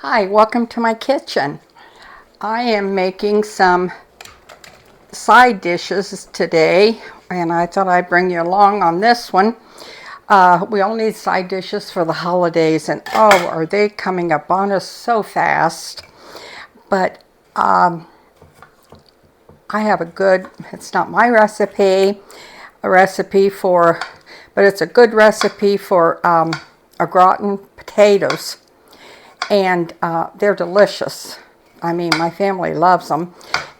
Hi, welcome to my kitchen. I am making some side dishes today, and I thought I'd bring you along on this one. We all need side dishes for the holidays, and oh, are they coming up on us so fast. But I have a good, it's not my recipe, but it's a good recipe for a gratin potatoes. And they're delicious. I mean, my family loves them.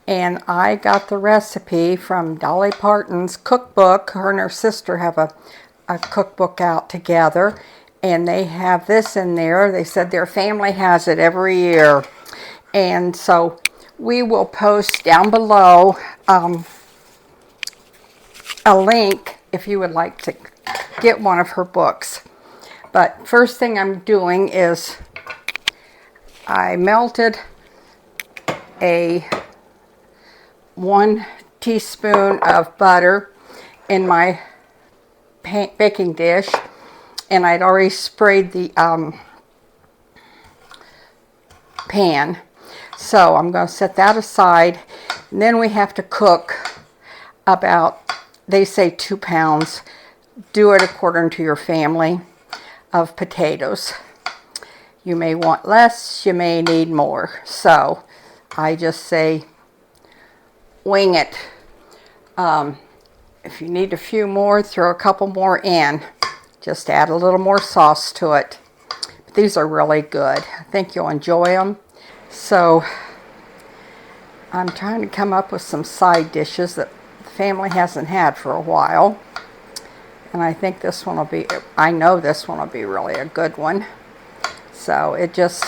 And I got the recipe from Dolly Parton's cookbook. Her and her sister have a cookbook out together. And they have this in there. They said their family has it every year. And so we will post down below a link if you would like to get one of her books. But first thing I'm doing is I melted a 1 teaspoon of butter in my baking dish, and I'd already sprayed the pan. So I'm going to set that aside, and then we have to cook about, they say 2 pounds. Do it according to your family of potatoes. You may want less, you may need more. So I just say wing it. If you need a few more, throw a couple more in. Just add a little more sauce to it. But these are really good. I think you'll enjoy them. So I'm trying to come up with some side dishes that the family hasn't had for a while. And I think this one will be, I know this one will be really a good one. So it just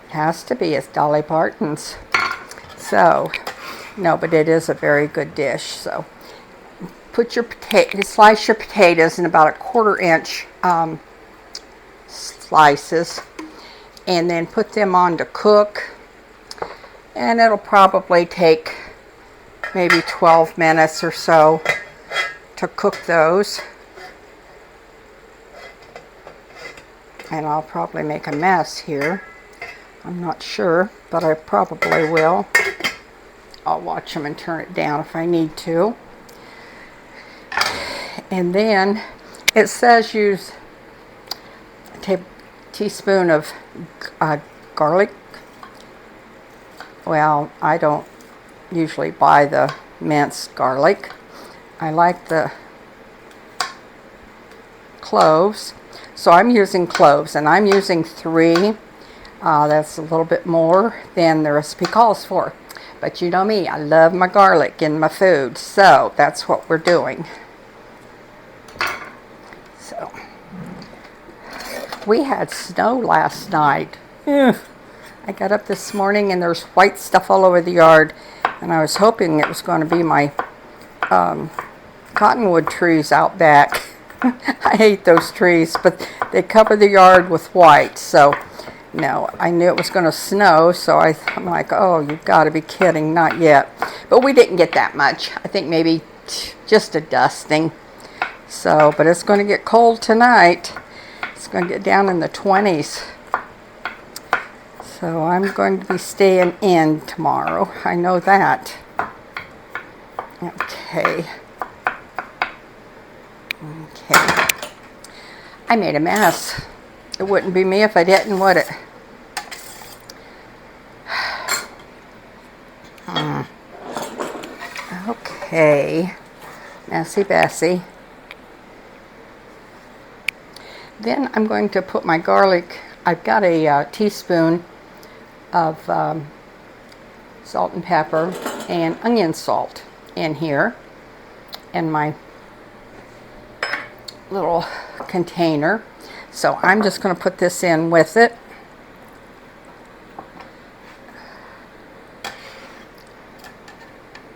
has to be. It's Dolly Parton's. So, no, but it is a very good dish. So put your slice your potatoes in about 1/4 inch slices, and then put them on to cook. And it'll probably take maybe 12 minutes or so to cook those. And I'll probably make a mess here. I'm not sure, but I probably will. I'll watch them and turn it down if I need to. And then it says use a teaspoon of garlic. Well, I don't usually buy the minced garlic. I like the cloves. So I'm using cloves, and I'm using 3. That's a little bit more than the recipe calls for. But you know me, I love my garlic in my food, so that's what we're doing. So we had snow last night. I got up this morning and there's white stuff all over the yard, and I was hoping it was going to be my cottonwood trees out back. I hate those trees, but they cover the yard with white. So, no, I knew it was going to snow, so I'm like, oh, you've got to be kidding, not yet. But we didn't get that much. I think maybe just a dusting. So, but it's going to get cold tonight. It's going to get down in the 20s. So I'm going to be staying in tomorrow. I know that. Okay. I made a mess. It wouldn't be me if I didn't, would it? Okay. Messy Bessie. Then I'm going to put my garlic. I've got a teaspoon of salt and pepper and onion salt in here. And my little container. So I'm just going to put this in with it.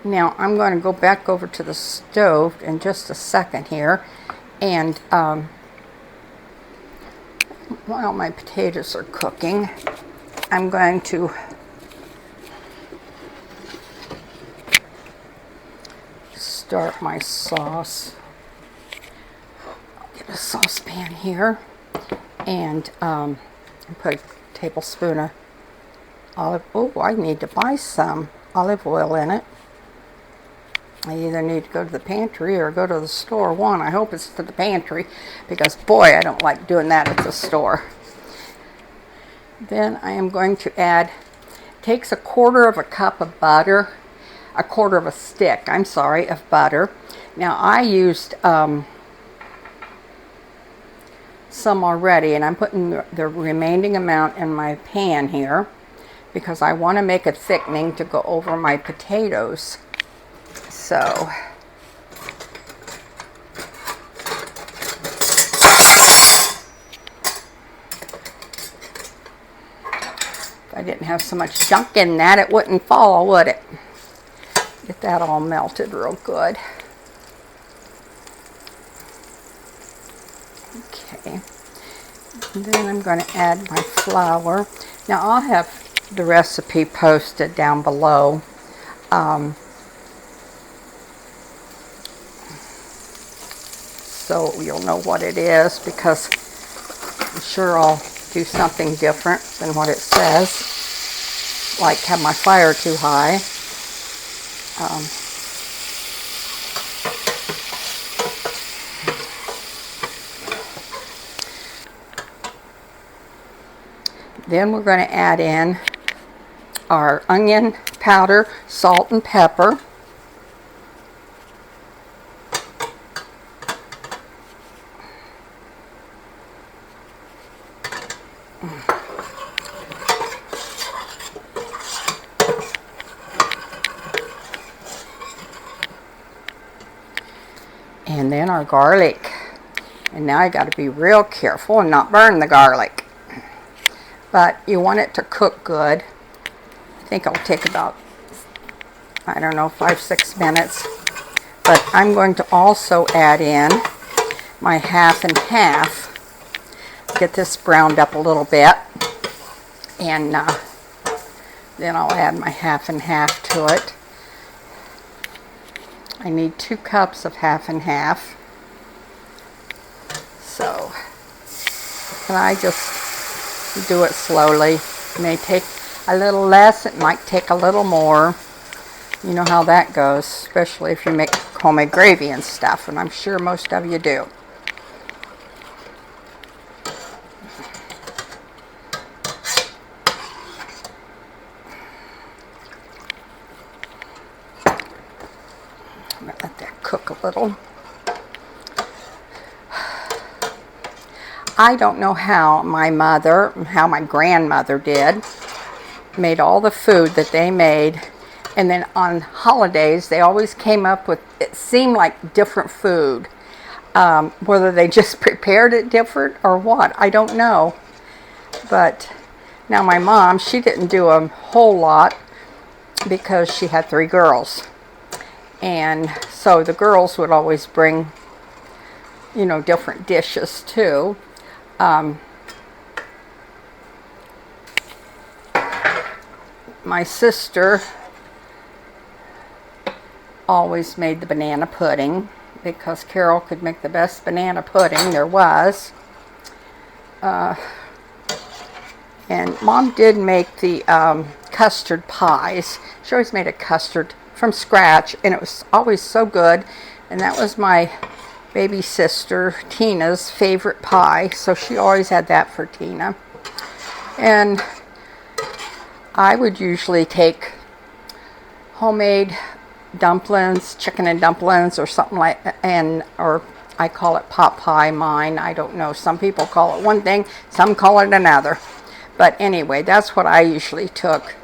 Now I'm going to go back over to the stove in just a second here, and while my potatoes are cooking, I'm going to start my sauce. I'll get a saucepan here, and put tablespoon of olive. Oh, I need to buy some olive oil in it. I either need to go to the pantry or go to the store. One, I hope it's to the pantry, because boy, I don't like doing that at the store. Then I am going to add, takes 1/4 of a cup of butter, 1/4 of a stick, I'm sorry, of butter. Now I used some already, and I'm putting the remaining amount in my pan here because I want to make a thickening to go over my potatoes. So if I didn't have so much junk in that, it wouldn't fall, would it? Get that all melted real good. Okay, and then I'm going to add my flour. Now I'll have the recipe posted down below. So you'll know what it is, because I'm sure I'll do something different than what it says, like have my fire too high. Then we're going to add in our onion powder, salt and pepper. And then our garlic. And now I got to be real careful and not burn the garlic. But you want it to cook good. I think it'll take about, I don't know, 5-6 minutes. But I'm going to also add in my 1/2 and 1/2. Get this browned up a little bit. And then I'll add my 1/2 and 1/2 to it. I need 2 cups of 1/2 and 1/2. So, and I just do it slowly. It may take a little less, it might take a little more. You know how that goes, especially if you make homemade gravy and stuff, and I'm sure most of you do. I'm going to let that cook a little. I don't know how my grandmother did, made all the food that they made, and then on holidays they always came up with, it seemed like different food. Whether they just prepared it different or what, I don't know. But now my mom, she didn't do a whole lot because she had 3 girls. And so the girls would always bring, you know, different dishes too. My sister always made the banana pudding because Carol could make the best banana pudding there was. And Mom did make the custard pies. She always made a custard from scratch, and it was always so good. And that was my baby sister Tina's favorite pie, so she always had that for Tina. And I would usually take homemade dumplings, chicken and dumplings or something like that, or I call it pot pie, mine. I don't know, some people call it one thing, some call it another. But anyway, that's what I usually took.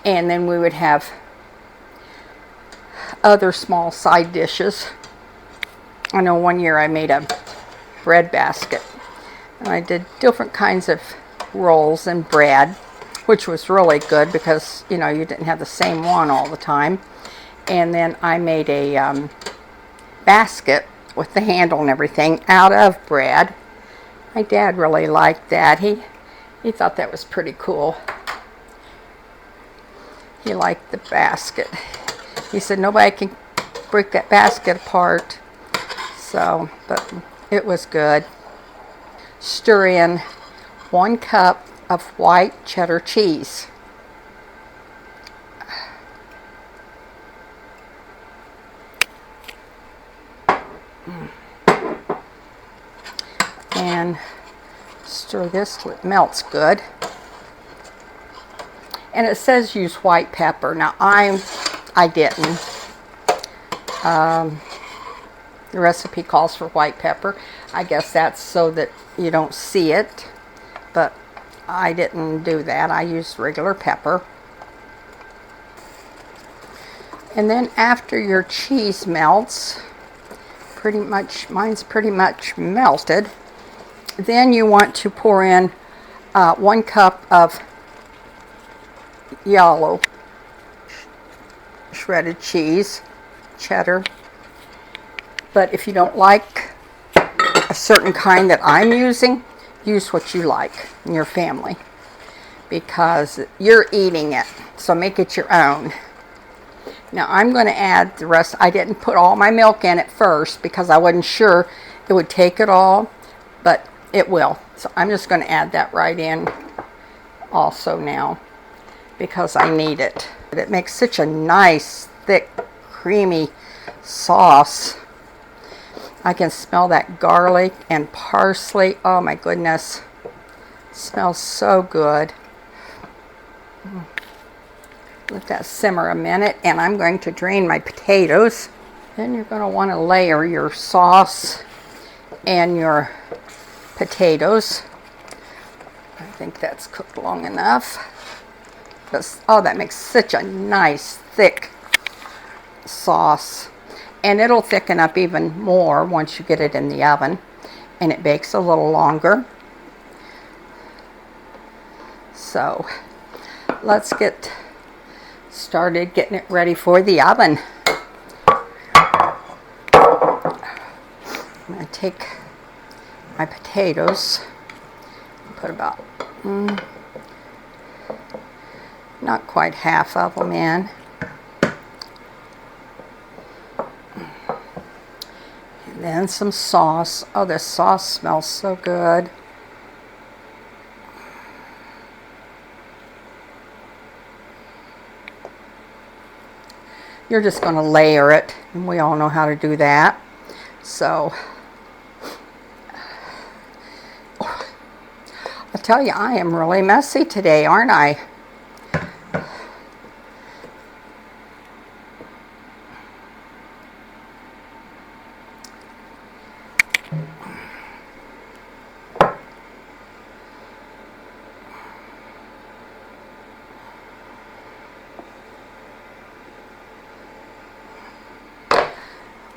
And then we would have other small side dishes. I know one year I made a bread basket, and I did different kinds of rolls and bread, which was really good because, you know, you didn't have the same one all the time. And then I made a basket with the handle and everything out of bread. My dad really liked that. He thought that was pretty cool. He liked the basket. He said nobody can break that basket apart. But it was good. Stir in 1 cup of white cheddar cheese. And stir this till it melts good. And it says use white pepper. Now I didn't. The recipe calls for white pepper. I guess that's so that you don't see it, but I didn't do that. I used regular pepper. And then after your cheese melts, pretty much, mine's pretty much melted, then you want to pour in 1 cup of yellow shredded cheese, cheddar. But if you don't like a certain kind that I'm using, use what you like in your family, because you're eating it, so make it your own. Now I'm going to add the rest. I didn't put all my milk in at first because I wasn't sure it would take it all, but it will. So I'm just going to add that right in also now because I need it. It makes such a nice, thick, creamy sauce. I can smell that garlic and parsley. Oh my goodness. It smells so good. Let that simmer a minute, and I'm going to drain my potatoes. Then you're going to want to layer your sauce and your potatoes. I think that's cooked long enough. Oh, that makes such a nice thick sauce. And it'll thicken up even more once you get it in the oven, and it bakes a little longer. So let's get started getting it ready for the oven. I'm going to take my potatoes and put about not quite half of them in. And then some sauce. Oh, this sauce smells so good. You're just going to layer it, and we all know how to do that. So, I'll tell you, I am really messy today, aren't I?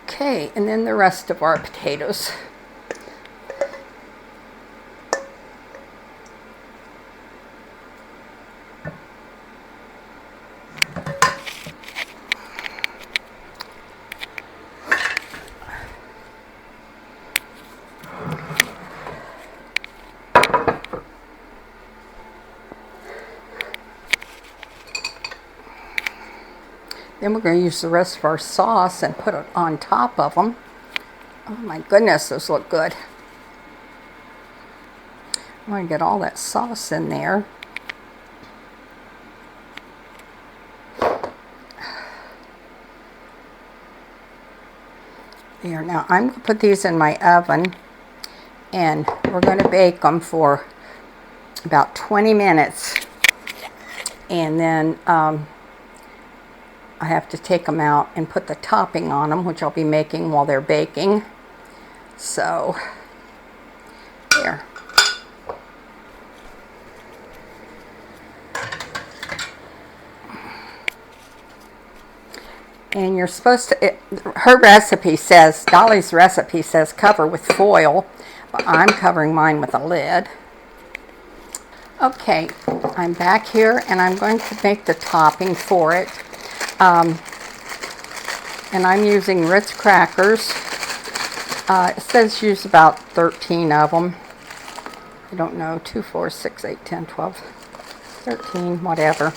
Okay, and then the rest of our potatoes. Then we're going to use the rest of our sauce and put it on top of them. Oh my goodness, those look good. I want to get all that sauce in there. There, now I'm going to put these in my oven, and we're going to bake them for about 20 minutes. And then I have to take them out and put the topping on them, which I'll be making while they're baking. So, there. And you're supposed to, her recipe says, Dolly's recipe says cover with foil, but I'm covering mine with a lid. Okay, I'm back here, and I'm going to make the topping for it. And I'm using Ritz crackers. It says use about 13 of them. I don't know, 2, 4, 6, 8, 10, 12, 13, whatever.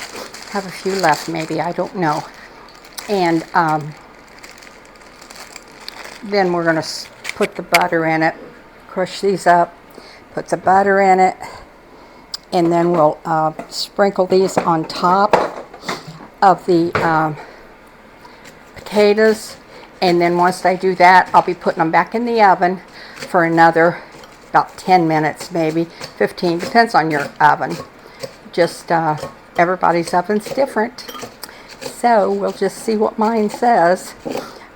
Have a few left maybe, I don't know. And then we're going to put the butter in it, crush these up, put the butter in it, And then we'll sprinkle these on top of the potatoes. And then once I do that, I'll be putting them back in the oven for another about 10 minutes, maybe 15, depends on your oven. Just everybody's oven's different. So we'll just see what mine says.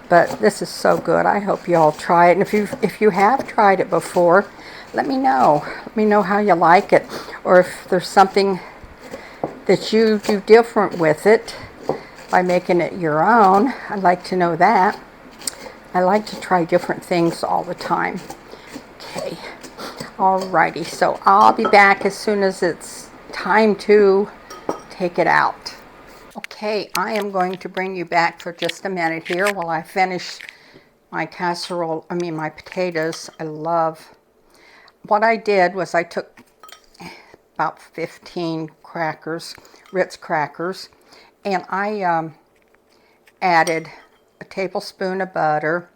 But this is so good. I hope you all try it. And if you have tried it before, let me know. Let me know how you like it. Or if there's something that you do different with it by making it your own. I'd like to know that. I like to try different things all the time. Okay. Alrighty. So I'll be back as soon as it's time to take it out. Okay, I am going to bring you back for just a minute here while I finish my casserole, my potatoes. What I did was I took about 15 crackers, Ritz crackers, and I added a tablespoon of butter.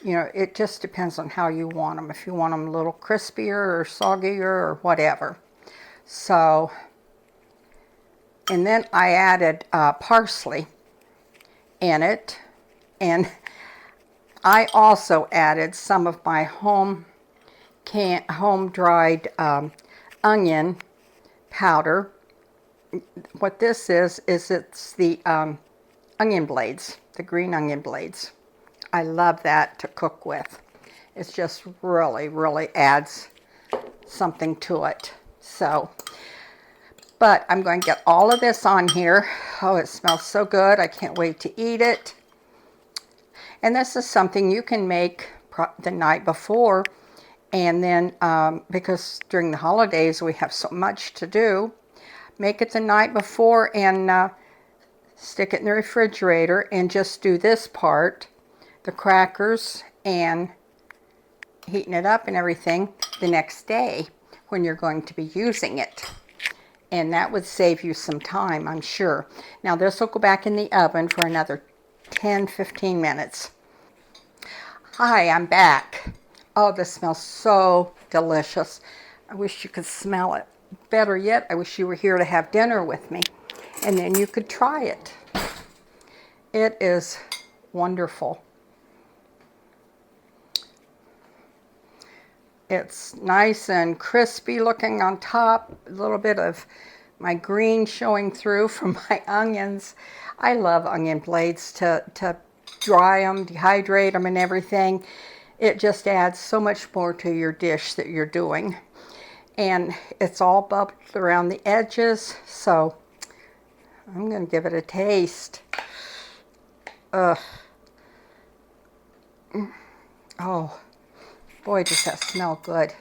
You know, it just depends on how you want them. If you want them a little crispier or soggier or whatever. So, and then I added parsley in it, and I also added some of my home dried onion powder. What this is it's the onion blades, the green onion blades. I love that to cook with. It just really, really adds something to it. So, but I'm going to get all of this on here. Oh, it smells so good. I can't wait to eat it. And this is something you can make the night before. And then, because during the holidays we have so much to do, make it the night before and stick it in the refrigerator and just do this part, the crackers, and heating it up and everything the next day when you're going to be using it. And that would save you some time, I'm sure. Now this will go back in the oven for another 10-15 minutes. Hi, I'm back. Oh, this smells so delicious. I wish you could smell it. Better yet, I wish you were here to have dinner with me. And then you could try it. It is wonderful. It's nice and crispy looking on top. A little bit of my green showing through from my onions. I love onion blades to dry them, dehydrate them and everything. It just adds so much more to your dish that you're doing. And it's all bubbled around the edges. So I'm going to give it a taste. Oh. Boy, does that smell good.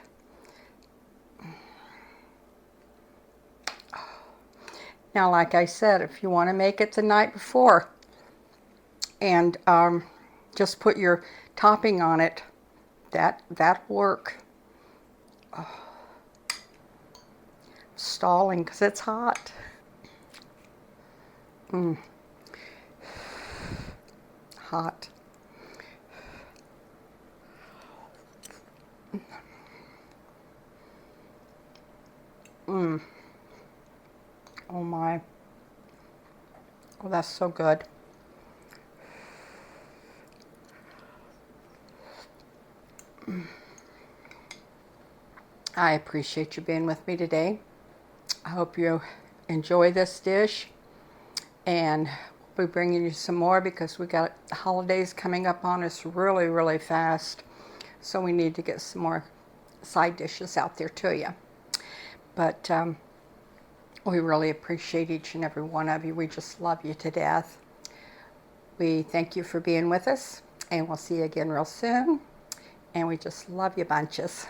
Now, like I said, if you want to make it the night before and just put your topping on it, that'll work. Oh. Stalling because it's hot. Hot. Oh my. Oh, that's so good. I appreciate you being with me today. I hope you enjoy this dish, and we'll be bringing you some more because we got the holidays coming up on us really, really fast. So we need to get some more side dishes out there to you. But we really appreciate each and every one of you. We just love you to death. We thank you for being with us, and we'll see you again real soon. And we just love you bunches.